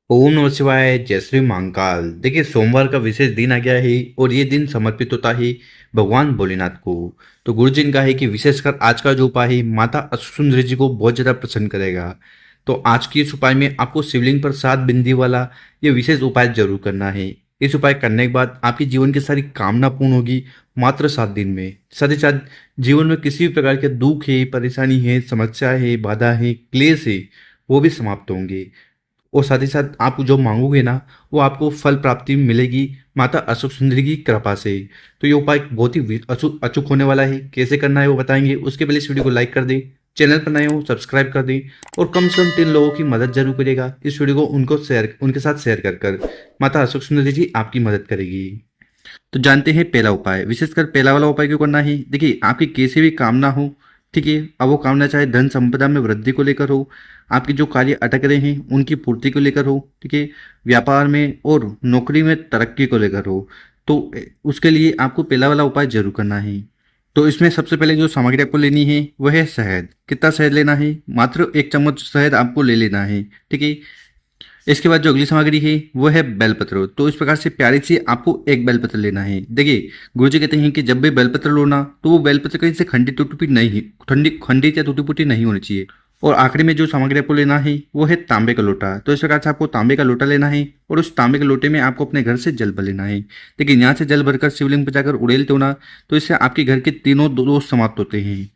ओम नमः शिवाय। जय श्री महाकाल। देखिए, सोमवार का विशेष दिन आ गया है और ये दिन समर्पित होता है भगवान भोलेनाथ को। तो गुरु जी का है कि विशेषकर आज का जो उपाय है माता अष्टसुंदरी जी को बहुत ज़्यादा प्रसन्न करेगा। तो आज की इस उपाय में आपको शिवलिंग पर 7 बिंदी वाला ये विशेष उपाय जरूर करना है। इस उपाय करने के बाद आपके जीवन की सारी कामना पूर्ण होगी मात्र 7 दिन में। साथ ही साथ जीवन में किसी भी प्रकार के दुख है, परेशानी है, समस्या है, बाधा है, क्लेश है, वो भी समाप्त होंगे। और साथ ही साथ आप जो मांगोगे ना, वो आपको फल प्राप्ति मिलेगी माता अशोक सुंदरी की कृपा से। तो ये उपाय बहुत ही अचूक अचूक होने वाला है। कैसे करना है वो बताएंगे। उसके पहले इस वीडियो को लाइक कर दें, चैनल पर नए हो सब्सक्राइब कर दें और कम से कम 3 लोगों की मदद जरूर करिएगा। इस वीडियो को उनके साथ शेयर कर माता अशोक सुंदरी जी आपकी मदद करेगी। तो जानते हैं पहला उपाय। विशेषकर पहला वाला उपाय क्यों करना है। देखिए, आपकी कैसी भी कामना हो, ठीक है, अब वो कामना चाहे धन संपदा में वृद्धि को लेकर हो, आपके जो कार्य अटक रहे हैं उनकी पूर्ति को लेकर हो, ठीक है, व्यापार में और नौकरी में तरक्की को लेकर हो, तो उसके लिए आपको पहला वाला उपाय जरूर करना है। तो इसमें सबसे पहले जो सामग्री आपको लेनी है वह है शहद। कितना शहद लेना है? मात्र 1 चम्मच शहद आपको ले लेना है, ठीक है। इसके बाद जो अगली सामग्री है वो है बेलपत्र। तो इस प्रकार से प्यारी सी आपको एक बेलपत्र लेना है। देखिए, गुरुजी कहते हैं कि जब भी बेलपत्र लो ना, तो वो बेलपत्र कहीं से खंडित टूटी नहीं, खंडित या टूटी फूटी नहीं होनी चाहिए। और आखिरी में जो सामग्री आपको लेना है वो है तांबे का लोटा। तो इस प्रकार से आपको तांबे का लोटा लेना है और उस तांबे के लोटे में आपको अपने घर से जल भर लेना है। देखिए, यहाँ से जल भरकर शिवलिंग पर जाकर उड़ेलते हो ना, तो इससे आपके घर के तीनों दोष समाप्त होते हैं।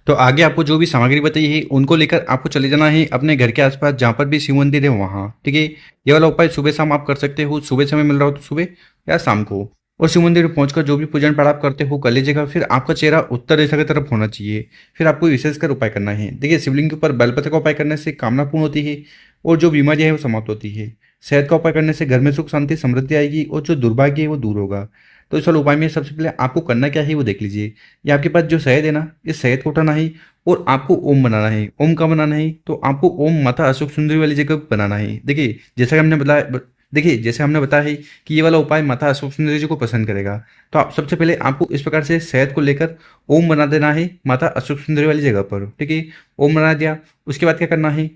तो आगे आपको जो भी सामग्री बताई है उनको लेकर आपको चले जाना है अपने घर के आसपास जहाँ पर भी शिव मंदिर है वहाँ, ठीक है। ये वाला उपाय सुबह शाम आप कर सकते हो। सुबह समय मिल रहा हो तो सुबह या शाम को। और शिव मंदिर में पहुंचकर जो भी पूजन पाठ आप करते हो कर लीजिएगा। फिर आपका चेहरा उत्तर दिशा की तरफ होना चाहिए। फिर आपको विशेषकर उपाय करना है। देखिए, शिवलिंग के ऊपर बेलपत्र का उपाय करने से कामना पूर्ण होती है और जो बीमारियां है वो समाप्त होती है। शहद का उपाय करने से घर में सुख शांति समृद्धि आएगी और जो दुर्भाग्य है वो दूर होगा। तो इस वाले उपाय में सबसे पहले आपको करना क्या है वो देख लीजिए। ये आपके पास जो शहद है ना, इस शहद को उठाना है और आपको ओम बनाना है। ओम का बनाना है तो आपको ओम माता अशोक सुंदरी वाली जगह बनाना है। देखिए, जैसा कि हमने बताया, देखिए जैसे हमने बताया है कि ये वाला उपाय माता अशोक सुंदरी जी को पसंद करेगा। तो आप सबसे पहले आपको इस प्रकार से शहद को लेकर ओम बना देना है माता अशोक सुंदरी वाली जगह पर, ठीक है। ओम बना दिया। उसके बाद क्या करना है?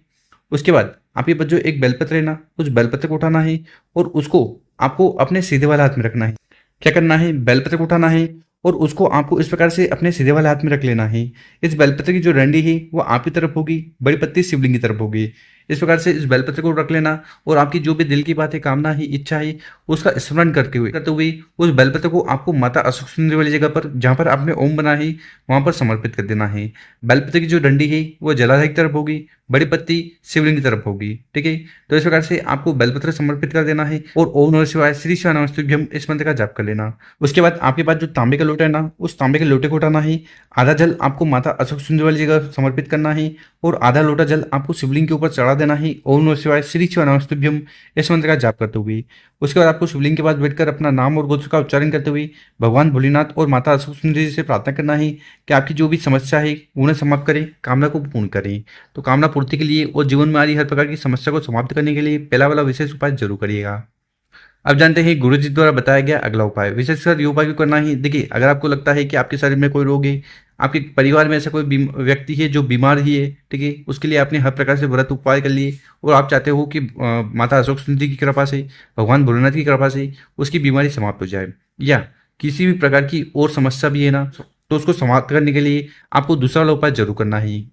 उसके बाद आपके पास जो एक बेलपत्र है ना, उस बेलपत्र को उठाना है और उसको आपको अपने सीधे वाले हाथ में रखना है। क्या करना है? बेलपत्र को उठाना है और उसको आपको इस प्रकार से अपने सीधे वाले हाथ में रख लेना है। इस बेलपत्र की जो डंडी है वो आपकी तरफ होगी, बड़ी पत्ती शिवलिंग की तरफ होगी। इस प्रकार से इस बेलपत्र को रख लेना और आपकी जो भी दिल की बात है, कामना है, इच्छा है, उसका स्मरण करते हुए उस बेलपत्र को आपको माता अशोक सुंदरी वाली जगह पर जहाँ पर आपने ओम बना है वहां पर समर्पित कर देना है। बेलपत्र की जो डंडी है वो जलाधार की तरफ होगी, बड़ी पत्ती शिवलिंग की तरफ होगी, ठीक है। तो इस प्रकार से आपको बेलपत्र समर्पित कर देना है और ओम नमः शिवाय श्री शिवाय नमस्तुभ्यम इस मंत्र का जाप कर लेना। उसके बाद आपके पास जो तांबे का लोटा है ना, उस तांबे के लोटे को उठाना है। आधा जल आपको माता अशोक सुंदरी वाली जगह समर्पित करना है और आधा लोटा जल आपको शिवलिंग के ऊपर चढ़ा देना है। ओम नमः शिवाय श्री शिवाय नमस्तुभ्यम इस मंत्र का जाप करते हुए। उसके बाद आपको शिवलिंग के पास बैठकर अपना नाम और गोत्र का उच्चारण करते हुए भगवान भोलेनाथ और माता अशोक सुंदरी जी से प्रार्थना करना है कि आपकी जो भी समस्या है उन्हें समाप्त करें, कामना को पूर्ण करें। तो कामना पूर्ति के लिए और जीवन में आ रही हर प्रकार की समस्या को समाप्त करने के लिए पहला वाला विशेष उपाय जरूर करिएगा। अब जानते हैं गुरु जी द्वारा बताया गया अगला उपाय। विशेषकर ये उपाय क्यों करना है? देखिए, अगर आपको लगता है कि आपके शरीर में कोई रोग है, आपके परिवार में ऐसा कोई व्यक्ति है जो बीमार ही है, ठीक है, उसके लिए आपने हर प्रकार से व्रत उपाय कर लिए और आप चाहते हो कि माता अशोक सुंदरी की कृपा से, भगवान भोलेनाथ की कृपा से उसकी बीमारी समाप्त हो जाए, या किसी भी प्रकार की और समस्या भी है ना, तो उसको समाप्त करने के लिए आपको दूसरा वाला उपाय जरूर करना है।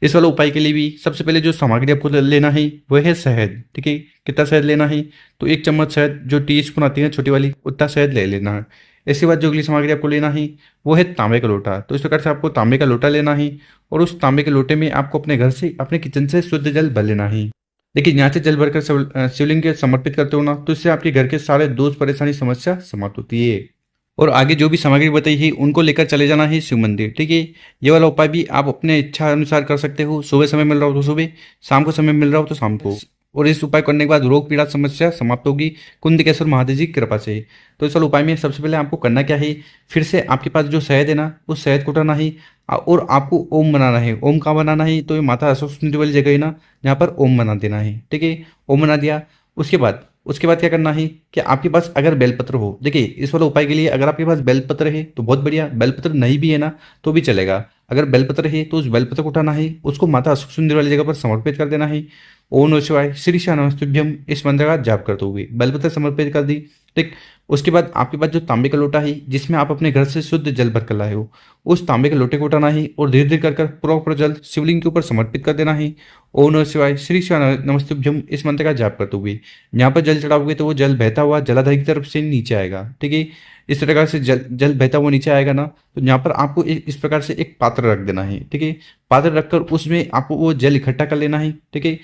इस वाले उपाय के लिए भी सबसे पहले जो सामग्री आपको लेना है वह है शहद, ठीक है। कितना शहद लेना है? तो 1 चम्मच शहद, जो टी स्पून आती है छोटी वाली, उतना शहद ले लेना है। इसके बाद जो अगली सामग्री आपको लेना है वो है तांबे का लोटा। तो इस प्रकार से आपको तांबे का लोटा लेना है और उस तांबे के लोटे में आपको अपने घर से, अपने किचन से शुद्ध जल भर लेना है। देखिए, यहाँ से जल भरकर शिवलिंग के समर्पित करते हो ना, तो इससे आपके घर के सारे दोष परेशानी समस्या समाप्त होती है। और आगे जो भी सामग्री बताई है उनको लेकर चले जाना है शिव मंदिर, ठीक है। ये वाला उपाय भी आप अपने इच्छा अनुसार कर सकते हो। सुबह समय मिल रहा हो तो सुबह, शाम को समय मिल रहा हो तो शाम को। और इस उपाय करने के बाद रोग पीड़ा समस्या समाप्त होगी कुंदकेश्वर महादेव जी की कृपा से। तो इस वाले उपाय में सबसे पहले आपको करना क्या है? फिर से आपके पास जो शहद है ना, उस शहद को उठाना है और आपको ओम बनाना है। ओम कहाँ बनाना है? तो ये माता अशोक सुंदरी वाली जगह है ना, यहाँ पर ओम बना देना है, ठीक है। ओम बना दिया। उसके बाद क्या करना है कि आपके पास अगर बेलपत्र हो, देखिए इस वाले उपाय के लिए अगर आपके पास बेलपत्र है तो बहुत बढ़िया, बेलपत्र नहीं भी है ना तो भी चलेगा। अगर बेलपत्र है तो उस बेलपत्र को उठाना है, उसको माता अशोक सुंदरी वाली जगह पर समर्पित कर देना है। ओम नमः शिवाय, श्री शिवाय नमस्तुभ्यम इस मंत्र का जाप करते हुए बेलपत्र समर्पित कर दी। ठीक। उसके बाद आपके पास जो तांबे का लोटा है जिसमें आप अपने घर से शुद्ध जल भर कर लाए हो, उस तांबे के लोटे को उठाना है और धीरे धीरे कर पूरा जल शिवलिंग के ऊपर समर्पित कर देना है। ओम नमः शिवाय, श्री शिवाय नमस्तुभ्यम इस मंत्र का जाप करते हुए यहाँ पर जल चढ़ाओगे तो वो जल बहता हुआ जलाधार की तरफ से नीचे आएगा। ठीक है। इस प्रकार से जल जल बहता हुआ नीचे आएगा ना, तो यहाँ पर आपको इस प्रकार से एक पात्र रख देना है। ठीक है। पात्र रखकर उसमें आपको वो जल इकट्ठा कर लेना है। ठीक है।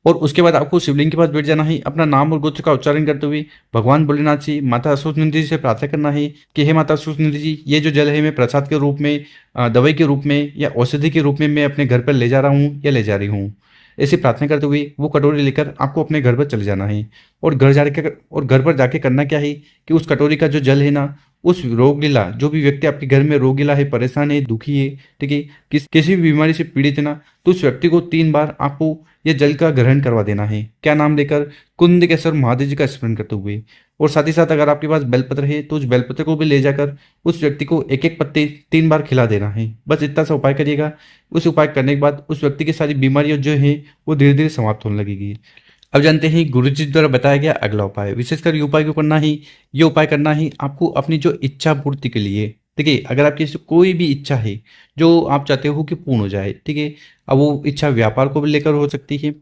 और उसके बाद आपको शिवलिंग के पास बैठ जाना है, अपना नाम और गोत्र का उच्चारण करते हुए भगवान भोलेनाथ जी, माता असूचनंदी जी से प्रार्थना करना है कि हे माता असूचनंदी जी, ये जो जल है मैं प्रसाद के रूप में, दवाई के रूप में या औषधि के रूप में मैं अपने घर पर ले जा रहा हूँ या ले जा रही हूँ। ऐसी प्रार्थना करते हुए वो कटोरी लेकर आपको अपने घर पर चले जाना है। और घर पर जाके करना क्या है कि उस कटोरी का जो जल है ना, उस रोगीला, जो भी व्यक्ति आपके घर में रोगीला है, परेशान है, दुखी है, ठीक है, किसी भी बीमारी से पीड़ित है ना, तो उस व्यक्ति को 3 बार आपको ये जल का ग्रहण करवा देना है। क्या नाम लेकर? कुंदकेश्वर महादेव जी का स्मरण करते हुए। और साथ ही साथ अगर आपके पास बेलपत्र है तो उस बेलपत्र को भी ले जाकर उस व्यक्ति को एक एक पत्ते 3 बार खिला देना है। बस इतना सा उपाय करिएगा। उस उपाय करने के बाद उस व्यक्ति की सारी बीमारियां जो है वो धीरे धीरे समाप्त होने लगेगी। अब जानते हैं गुरु जी द्वारा बताया गया अगला उपाय। विशेषकर ये उपाय क्यों करना है? ये उपाय करना है आपको अपनी जो इच्छा पूर्ति के लिए। देखिए, अगर आपकी कोई भी इच्छा है जो आप चाहते हो कि पूर्ण हो जाए, ठीक है। अब वो इच्छा व्यापार को भी लेकर हो सकती है,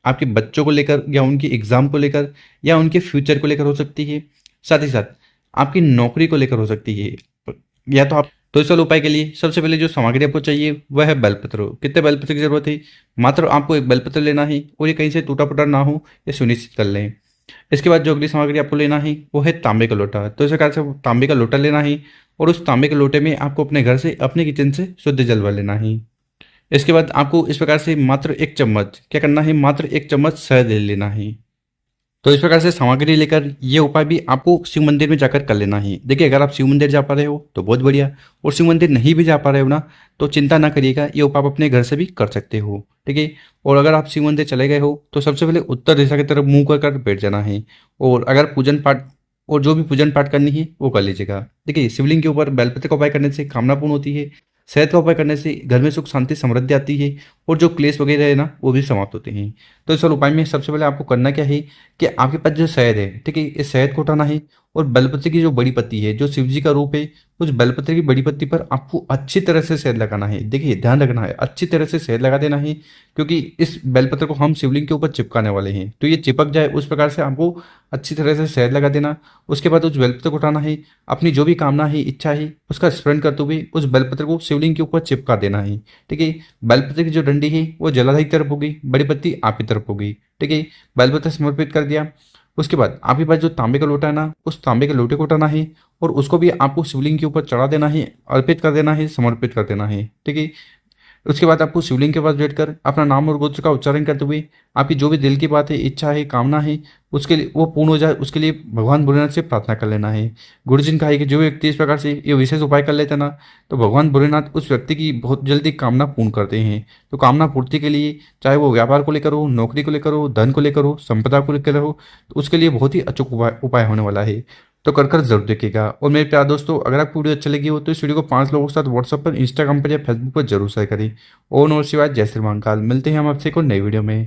आपके बच्चों को लेकर या उनकी एग्जाम को लेकर या उनके फ्यूचर को लेकर हो सकती है, साथ ही साथ आपकी नौकरी को लेकर हो सकती है, या तो आप। तो इस वाले उपाय के लिए सबसे पहले जो सामग्री आपको चाहिए वह है बेलपत्र। कितने बेलपत्र की जरूरत है? मात्र आपको एक बेलपत्र लेना है और ये कहीं से टूटा फूटा ना हो, ये सुनिश्चित कर लें। इसके बाद जो अगली सामग्री आपको लेना है वो है तांबे का लोटा। तो इस प्रकार से तांबे का लोटा लेना है और उस तांबे के लोटे में आपको अपने घर से, अपने किचन से शुद्ध जल भर लेना है। इसके बाद आपको इस प्रकार से मात्र 1 चम्मच क्या करना है, मात्र 1 चम्मच शहद ले लेना है। तो इस प्रकार से सामग्री लेकर ये उपाय भी आपको शिव मंदिर में जाकर कर लेना है। देखिए, अगर आप शिव मंदिर जा पा रहे हो तो बहुत बढ़िया, और शिव मंदिर नहीं भी जा पा रहे हो ना, तो चिंता ना करिएगा, ये उपाय आप अपने घर से भी कर सकते हो। ठीक है। और अगर आप शिव मंदिर चले गए हो तो सबसे पहले उत्तर दिशा की तरफ मुंह कर बैठ जाना है। और अगर पूजन पाठ और जो भी पूजन पाठ करनी है वो कर लीजिएगा। देखिए, शिवलिंग के ऊपर बेलपत्र का उपाय करने से कामना पूर्ण होती है, शहद का उपाय करने से घर में सुख शांति समृद्धि आती है, और जो क्लेश वगैरह है ना वो भी समाप्त होते हैं। तो इस वाले उपाय में सबसे पहले आपको करना क्या है कि आपके पास जो शहद है, ठीक है, इस शहद को उठाना है और बेलपत्र की जो बड़ी पत्ती है, जो शिव जी का रूप है, उस बेलपत्र की बड़ी पत्ती पर आपको अच्छी तरह से शहद लगाना है। देखिए, ध्यान रखना है, अच्छी तरह से शहद लगा देना है, क्योंकि इस बेलपत्र को हम शिवलिंग के ऊपर चिपकाने वाले हैं, तो ये चिपक जाए उस प्रकार से आपको अच्छी तरह से शहद लगा देना। उसके बाद उस बेलपत्र को उठाना है, अपनी जो भी कामना है, इच्छा है, उसका स्मरण करते हुए उस बेलपत्र को शिवलिंग के ऊपर चिपका देना है। ठीक है। बेलपत्र की जो डंडी है वो जलाधार की तरफ होगी, बड़ी पत्ती आपकी तरफ होगी। ठीक है। बेलपत्र समर्पित कर दिया। उसके बाद आपके पास जो तांबे का लोटा है ना, उस तांबे के लोटे को उठाना है और उसको भी आपको शिवलिंग के ऊपर चढ़ा देना है, अर्पित कर देना है, समर्पित कर देना है। ठीक है। उसके बाद आपको शिवलिंग के पास बैठकर अपना नाम और गोत्र का उच्चारण करते हुए आपकी जो भी दिल की बात है, इच्छा है, कामना है, उसके लिए वो पूर्ण हो जाए, उसके लिए भगवान भोलेनाथ से प्रार्थना कर लेना है। गुरु जी ने कहा है कि जो व्यक्ति इस प्रकार से ये विशेष उपाय कर लेता ना, तो भगवान भोलेनाथ उस व्यक्ति की बहुत जल्दी कामना पूर्ण करते हैं। तो कामना पूर्ति के लिए, चाहे वो व्यापार को लेकर हो, नौकरी को लेकर हो, धन को लेकर हो, संपदा को लेकर हो, तो उसके लिए बहुत ही अचूक उपाय होने वाला है। तो कर जरूर देखिएगा। और मेरे प्यारे दोस्तों, अगर आपको वीडियो अच्छा लगी हो तो इस वीडियो को 5 लोगों के साथ व्हाट्सएप पर, इंस्टाग्राम पर या फेसबुक पर जरूर शेयर करें। ओम नमः शिवाय, जय श्री महाकाल। मिलते हैं हम आपसे एक और नई वीडियो में।